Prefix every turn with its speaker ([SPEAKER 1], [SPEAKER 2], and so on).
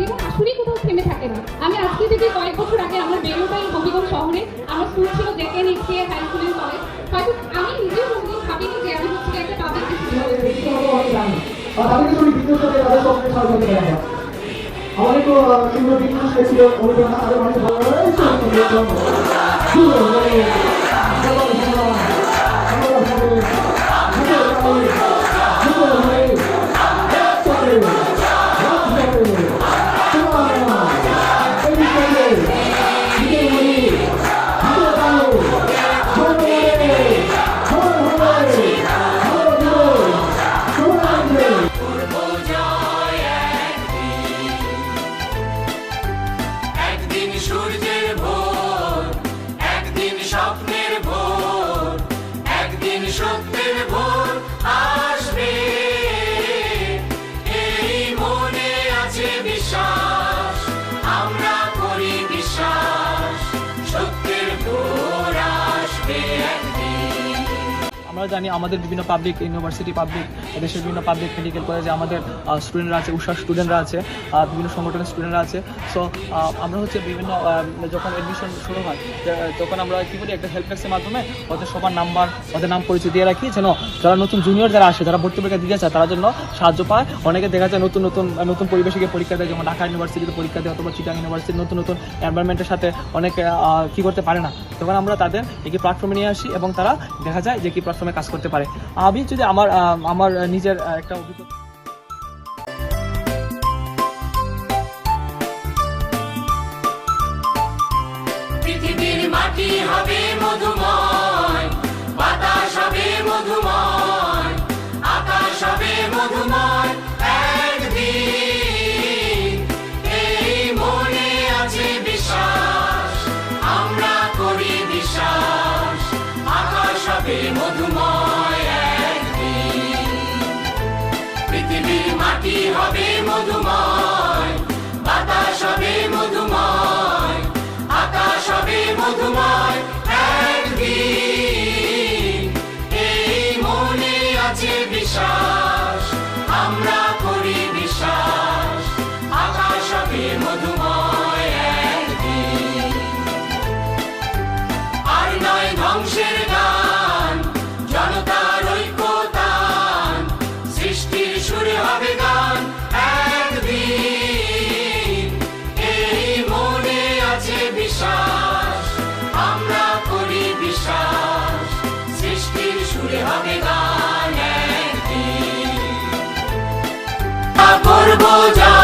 [SPEAKER 1] জীবন আসলেই কোথাও থেমে থাকে না। আমি আজকে থেকে কয়েক বছর আগে আমার বেলুটাই হবিগঞ্জ শহরে আমার স্কুল ছিল জেকে নিচে হাই স্কুল এন্ড কলেজ। হয়তো আমি নিজেও কোনোদিন ভাবিনি যে আমি হচ্ছে একটা পাবলিক
[SPEAKER 2] আমাদের তো সুন্দর বিদ্যুৎ ছিল অনুপ্রেরণা আরো অনেক
[SPEAKER 3] সূর্যের ভোর, একদিন স্বপ্নের ভোর, একদিন সত্যের ভোর আসবে, এই মনে আছে বিশ্বাস, আমরা করি বিশ্বাস, সত্যের ভোর আসবে একদিন।
[SPEAKER 4] আমরা জানি আমাদের বিভিন্ন পাবলিক ইউনিভার্সিটি, পাবলিক দেশের বিভিন্ন পাবলিক মেডিকেল কলেজে আমাদের স্টুডেন্টরা আছে, উষার স্টুডেন্টরা আছে, বিভিন্ন সংগঠনের স্টুডেন্টরা আছে। সো আমরা হচ্ছে বিভিন্ন যখন অ্যাডমিশন শুরু হয় তখন আমরা কী করি, একটা হেল্প ডেস্কের মাধ্যমে ওদের সবার নাম্বার, ওদের নাম পরিচয় দিয়ে রাখি, যেন যারা নতুন জুনিয়র যারা আসে, যারা ভর্তি পরীক্ষা দিতে চায় তারা জন্য সাহায্য পায়। অনেকে দেখা যায় নতুন নতুন নতুন পরিবেশে গিয়ে পরীক্ষা দেয়, যেমন ঢাকা ইউনিভার্সিটিতে পরীক্ষা দেয় অথবা চিটাং ইউনিভার্সিটির নতুন নতুন এনভায়রনমেন্টের সাথে অনেকে কী করতে পারে না। তখন আমরা তাদের একই প্ল্যাটফর্মে নিয়ে আসি এবং তারা দেখা যায় যে কি প্ল্যাটফর্মে কাজ করতে পারে। আমি যদি আমার নিজের একটা অভিজ্ঞতা
[SPEAKER 3] পৃথিবীর মাটি হবে মধুময়, বাতাস হবে মধুময়, আকাশ হবে মধুময় একদিন, এই মনে আছে বিশ্বাস, আমরা করি বিশ্বাস, আকাশ হবে মধুময় একদিন। পৃথিবীর মাটি হবে মধুময়, বাতাস হবে মধুময়, আকাশ হবে মধুময় একদিন, এই মনে আছে বিশ্বাস, আমরা করি বিশ্বাস, আকাশ হবে মধুময় একদিন। আর নয় ধ্বংসের গান, জনতার ঐক্যতান, সৃষ্টির সুরে হবে গান একদিন, এই মনে আছে বিশ্বাস, আমরা করি বিশ্বাস, সৃষ্টির সুরে হবে গান একদিন। করবো যা